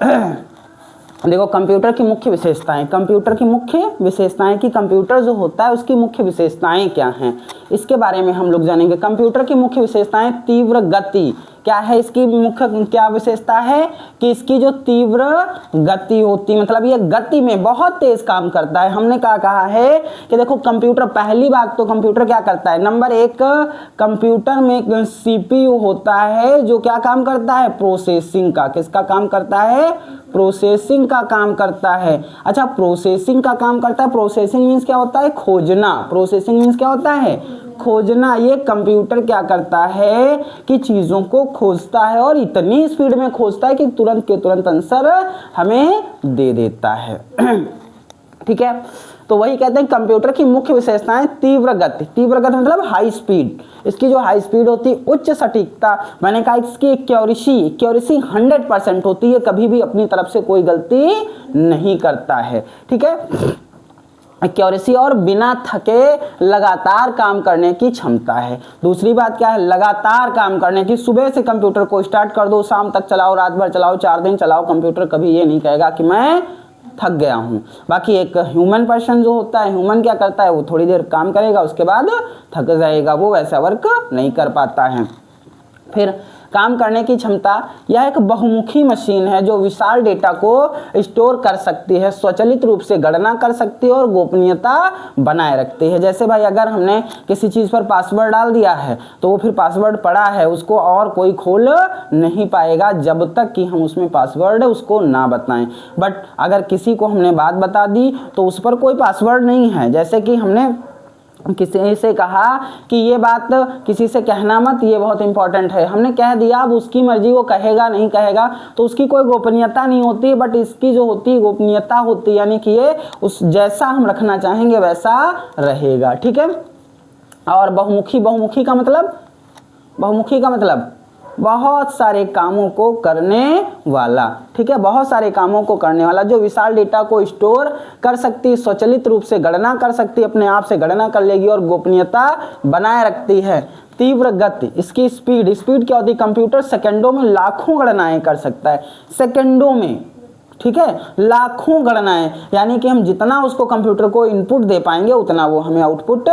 देखो कंप्यूटर की मुख्य विशेषताएं, कंप्यूटर की मुख्य विशेषताएं कि कंप्यूटर जो होता है उसकी मुख्य विशेषताएं क्या हैं, इसके बारे में हम लोग जानेंगे। कंप्यूटर की मुख्य विशेषताएं, तीव्र गति, क्या है इसकी मुख्य क्या विशेषता है कि इसकी जो तीव्र गति होती है, मतलब ये गति में बहुत तेज काम करता है। हमने क्या कहा है कि देखो कंप्यूटर, पहली बात तो कंप्यूटर क्या करता है, नंबर एक, कंप्यूटर में एक सीपीयू होता है जो क्या काम करता है, प्रोसेसिंग का, किसका काम करता है, प्रोसेसिंग का काम करता है। अच्छा, प्रोसेसिंग का काम करता है, प्रोसेसिंग मीन्स क्या होता है, खोजना, प्रोसेसिंग मीन्स क्या होता है, खोजना। ये कंप्यूटर क्या करता है कि चीज़ों को खोजता है और इतनी स्पीड में खोजता है कि तुरंत के तुरंत आंसर हमें दे देता है। ठीक है, तो वही कहते हैं कंप्यूटर की मुख्य विशेषताएं, तीव्र गति, तीव्र गति मतलब हाई स्पीड, इसकी जो हाई स्पीड होती है, उच्च सटीकता, मैंने कहा इसकी एक्यूरेसी 100% होती है, कभी भी अपनी तरफ से कोई गलती नहीं करता है। ठीक है, एक्यूरेसी और बिना थके लगातार काम करने की क्षमता है। दूसरी बात क्या है, लगातार काम करने की, सुबह से कंप्यूटर को स्टार्ट कर दो, शाम तक चलाओ, रात भर चलाओ, 4 दिन चलाओ, कंप्यूटर कभी ये नहीं कहेगा कि मैं थक गया हूँ। बाकी एक ह्यूमन पर्सन जो होता है, ह्यूमन क्या करता है, वो थोड़ी देर काम करेगा उसके बाद थक जाएगा, वो वैसा वर्क नहीं कर पाता है। फिर काम करने की क्षमता, यह एक बहुमुखी मशीन है जो विशाल डेटा को स्टोर कर सकती है, स्वचालित रूप से गणना कर सकती है और गोपनीयता बनाए रखती है। जैसे भाई अगर हमने किसी चीज़ पर पासवर्ड डाल दिया है तो वो फिर पासवर्ड पड़ा है, उसको और कोई खोल नहीं पाएगा जब तक कि हम उसमें पासवर्ड उसको ना बताएं। बट अगर किसी को हमने बात बता दी तो उस पर कोई पासवर्ड नहीं है, जैसे कि हमने किसी से कहा कि ये बात किसी से कहना मत, ये बहुत इंपॉर्टेंट है, हमने कह दिया, अब उसकी मर्जी वो कहेगा नहीं कहेगा तो उसकी कोई गोपनीयता नहीं होती, बट इसकी जो होती है गोपनीयता होती है, यानी कि ये उस जैसा हम रखना चाहेंगे वैसा रहेगा। ठीक है, और बहुमुखी का मतलब बहुत सारे कामों को करने वाला। ठीक है, बहुत सारे कामों को करने वाला, जो विशाल डेटा को स्टोर कर सकती, स्वचालित रूप से गणना कर सकती, अपने आप से गणना कर लेगी और गोपनीयता बनाए रखती है। तीव्र गति, इसकी स्पीड क्या होती है, कंप्यूटर सेकंडों में लाखों गणनाएं कर सकता है, सेकंडों में। ठीक है, लाखों गणनाएं, यानी कि हम जितना उसको कंप्यूटर को इनपुट दे पाएंगे उतना वो हमें आउटपुट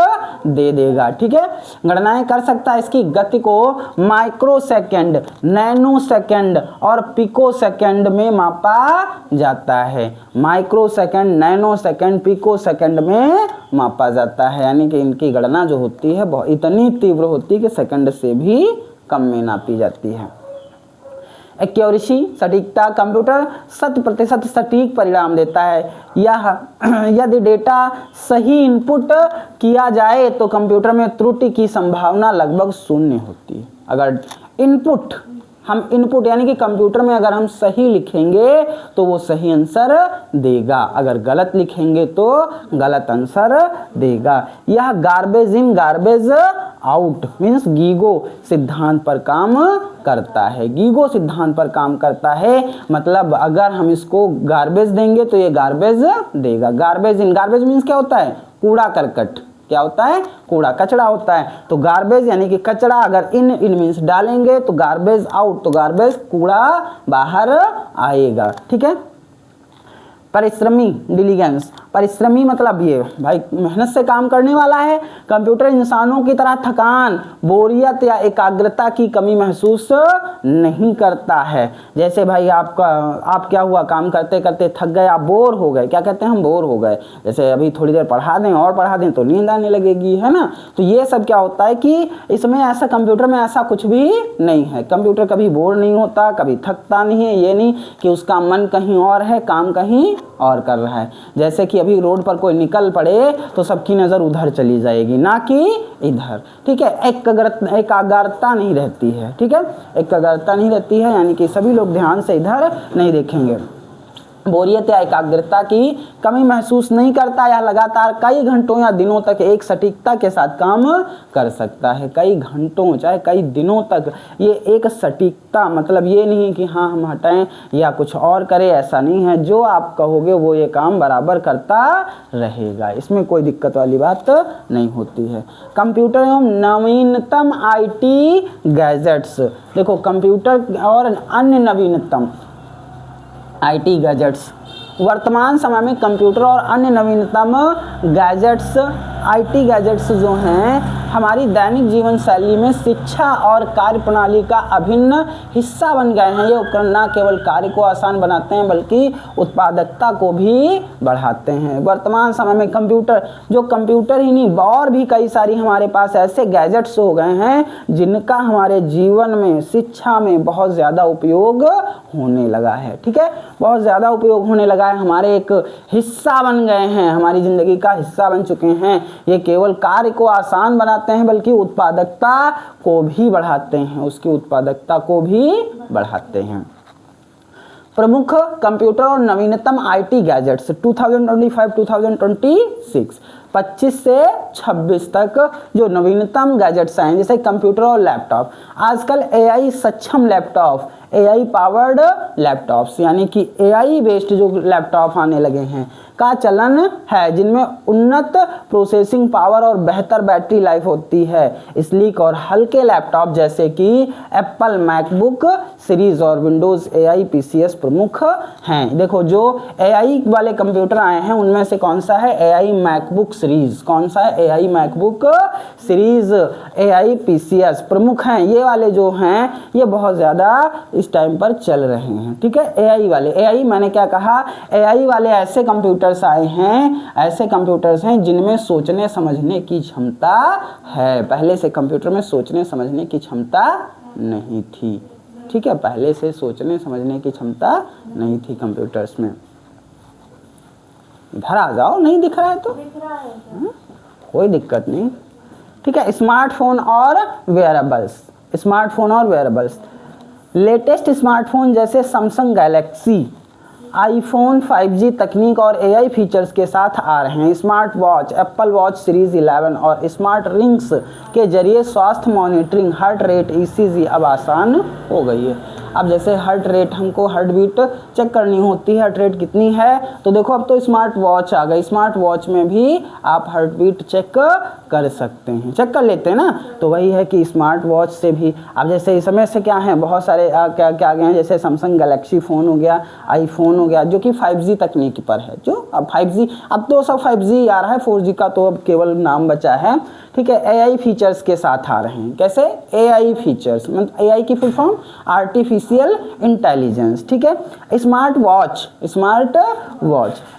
दे देगा। ठीक है, गणनाएं कर सकता है। इसकी गति को माइक्रो सेकंड, नैनो सेकंड और पिको सेकंड में मापा जाता है। Microsecond, nanosecond, picosecond में मापा जाता है, यानी कि इनकी गणना जो होती है बहुत इतनी तीव्र होती है कि सेकंड से भी कम में नापी जाती है। एक्यूरेसी, सटीकता, कंप्यूटर 100% सटीक परिणाम देता है। यह यदि डेटा सही इनपुट किया जाए तो कंप्यूटर में त्रुटि की संभावना लगभग 0 होती है। अगर इनपुट यानी कि कंप्यूटर में अगर हम सही लिखेंगे तो वो सही आंसर देगा, अगर गलत लिखेंगे तो गलत आंसर देगा। यह garbage in garbage out means GIGO सिद्धांत पर काम करता है। गीगो सिद्धांत पर काम करता है, मतलब अगर हम इसको गार्बेज देंगे तो ये गार्बेज देगा। गार्बेज इन गार्बेज मीन्स क्या होता है, कूड़ा करकट, क्या होता है, कूड़ा कचरा होता है। तो गार्बेज यानी कि कचरा, अगर इन मीन्स डालेंगे तो गार्बेज आउट, तो गार्बेज कूड़ा बाहर आएगा। ठीक है, परिश्रमी, डिलीजेंस, परिश्रमी मतलब ये भाई मेहनत से काम करने वाला है। कंप्यूटर इंसानों की तरह थकान, बोरियत या एकाग्रता की कमी महसूस नहीं करता है। जैसे भाई आप क्या हुआ, काम करते करते थक गए, आप बोर हो गए, क्या कहते हैं हम, बोर हो गए। जैसे अभी थोड़ी देर पढ़ा दें तो नींद आने लगेगी, है ना। तो ये सब क्या होता है कि इसमें ऐसा, कंप्यूटर में ऐसा कुछ भी नहीं है। कंप्यूटर कभी बोर नहीं होता, कभी थकता नहीं है, ये नहीं कि उसका मन कहीं और है, काम कहीं और कर रहा है। जैसे कि अभी रोड पर कोई निकल पड़े तो सबकी नज़र उधर चली जाएगी, ना कि इधर। ठीक है, एकाग्रता नहीं रहती है। ठीक है, एकाग्रता नहीं रहती है, यानी कि सभी लोग ध्यान से इधर नहीं देखेंगे। बोरियत या एकाग्रता की कमी महसूस नहीं करता, या लगातार कई घंटों या दिनों तक एक सटीकता के साथ काम कर सकता है। कई घंटों चाहे कई दिनों तक ये एक सटीकता, मतलब ये नहीं कि हाँ हम हटाएं या कुछ और करें, ऐसा नहीं है। जो आप कहोगे वो ये काम बराबर करता रहेगा, इसमें कोई दिक्कत वाली बात नहीं होती है। कंप्यूटर एवं नवीनतम IT गैजेट्स, देखो कंप्यूटर और अन्य नवीनतम आईटी गैजेट्स। वर्तमान समय में कंप्यूटर और अन्य नवीनतम गैजेट्स, आईटी गैजेट्स जो हैं हमारी दैनिक जीवन शैली में शिक्षा और कार्य प्रणाली का अभिन्न हिस्सा बन गए हैं। ये उपकरण न केवल कार्य को आसान बनाते हैं बल्कि उत्पादकता को भी बढ़ाते हैं। वर्तमान समय में कंप्यूटर ही नहीं, और भी कई सारी हमारे पास ऐसे गैजेट्स हो गए हैं जिनका हमारे जीवन में, शिक्षा में बहुत ज़्यादा उपयोग होने लगा है। ठीक है, बहुत ज़्यादा उपयोग होने लगा है, हमारे एक हिस्सा बन गए हैं, हमारी ज़िंदगी का हिस्सा बन चुके हैं। ये केवल कार्य को आसान बनाते हैं बल्कि उत्पादकता को भी बढ़ाते हैं, उसकी उत्पादकता को भी बढ़ाते हैं। प्रमुख कंप्यूटर और नवीनतम आईटी गैजेट्स 2025-2026 25 से 26 तक जो नवीनतम गैजेट्स आए हैं, जैसे कंप्यूटर और लैपटॉप। आजकल एआई सक्षम लैपटॉप, एआई पावर्ड लैपटॉप्स यानी कि एआई बेस्ड जो लैपटॉप आने लगे हैं का चलन है, जिनमें उन्नत प्रोसेसिंग पावर और बेहतर बैटरी लाइफ होती है। स्लीक और हल्के लैपटॉप जैसे कि एप्पल मैकबुक सीरीज और विंडोज़ एआई पीसीएस प्रमुख हैं। देखो जो एआई वाले कंप्यूटर आए हैं उनमें से कौन सा है, एआई मैकबुक सीरीज। कौन सा है, AI MacBook series, AI PCS प्रमुख हैं। ये वाले जो हैं ये बहुत ज़्यादा इस टाइम पर चल रहे हैं। ठीक है, एआई वाले, एआई मैंने क्या कहा, एआई वाले ऐसे कंप्यूटर्स आए हैं, ऐसे कंप्यूटर्स हैं जिनमें सोचने समझने की क्षमता है। पहले से कंप्यूटर में सोचने समझने की क्षमता नहीं थी। ठीक है, पहले से सोचने समझने की क्षमता नहीं थी कंप्यूटर्स में। इधर आ जाओ, नहीं दिख रहा है तो दिख रहा है, कोई दिक्कत नहीं। ठीक है, स्मार्टफोन और वेयरेबल्स, स्मार्टफोन और वेयरेबल्स। लेटेस्ट स्मार्टफोन जैसे सैमसंग गैलेक्सी, आईफोन 5G तकनीक और एआई फीचर्स के साथ आ रहे हैं। Smart watch, Apple watch series 11 और स्मार्ट रिंग्स के जरिए स्वास्थ्य मॉनिटरिंग, हार्ट रेट, ईसीजी अब आसान हो गई है। अब जैसे हार्ट रेट, हमको हार्ट बीट चेक करनी होती है, हार्ट रेट कितनी है, तो देखो अब तो स्मार्ट वॉच आ गई। स्मार्ट वॉच में भी आप हार्ट बीट चेक कर सकते हैं, चेक कर लेते हैं ना। तो वही है कि स्मार्ट वॉच से भी अब जैसे इस समय से क्या है, बहुत सारे क्या क्या आ गए हैं, जैसे सैमसंग गैलेक्सी फ़ोन हो गया, आईफोन हो गया, जो कि 5G तकनीक पर है। जो अब 5G, अब तो सब 5G आ रहा है, 4G का तो अब केवल नाम बचा है। ठीक है, एआई फीचर्स के साथ आ रहे हैं। कैसे, एआई फीचर्स मतलब एआई की फुल फॉर्म आर्टिफिशियल इंटेलिजेंस। ठीक है, smart watch,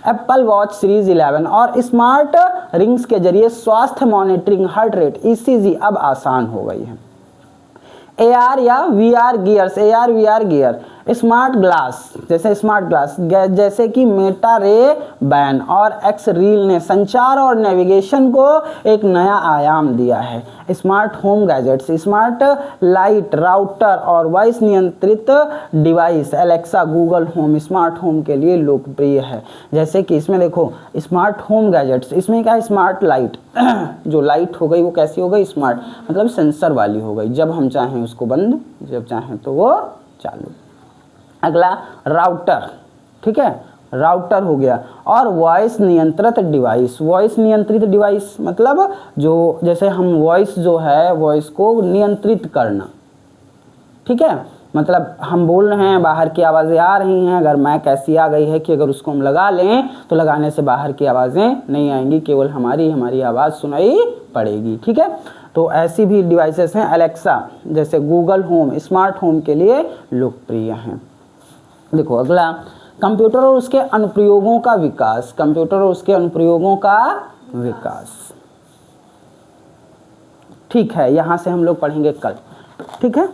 Apple watch series 11 और स्मार्ट रिंग्स के जरिए स्वास्थ्य मॉनिटरिंग, हार्ट रेट, ईसीजी अब आसान हो गई है। AR या VR gears, AR VR gear, smart glass, जैसे स्मार्ट ग्लास जैसे कि मेटा रे बैन और एक्स रील ने संचार और नेविगेशन को एक नया आयाम दिया है। Smart home gadgets, smart light, router और वॉइस नियंत्रित device Alexa, Google home smart home के लिए लोकप्रिय है। जैसे कि इसमें देखो स्मार्ट होम गैजेट्स, इसमें क्या है, स्मार्ट लाइट जो लाइट हो गई वो कैसी हो गई, स्मार्ट मतलब सेंसर वाली हो गई, जब हम चाहें उसको बंद, जब चाहें तो वो चालू। अगला राउटर, ठीक है, राउटर हो गया। और वॉइस नियंत्रित डिवाइस, वॉइस नियंत्रित डिवाइस मतलब जो जैसे हम वॉइस जो है वॉइस को नियंत्रित करना। ठीक है, मतलब हम बोल रहे हैं, बाहर की आवाज़ें आ रही हैं, अगर माइक ऐसी आ गई है कि अगर उसको हम लगा लें तो लगाने से बाहर की आवाज़ें नहीं आएंगी, केवल हमारी आवाज़ सुनाई पड़ेगी। ठीक है, तो ऐसी भी डिवाइसेस हैं। एलेक्सा जैसे गूगल होम स्मार्ट होम के लिए लोकप्रिय हैं। देखो अगला, कंप्यूटर और उसके अनुप्रयोगों का विकास, कंप्यूटर और उसके अनुप्रयोगों का विकास। ठीक है, यहाँ से हम लोग पढ़ेंगे कल। ठीक है।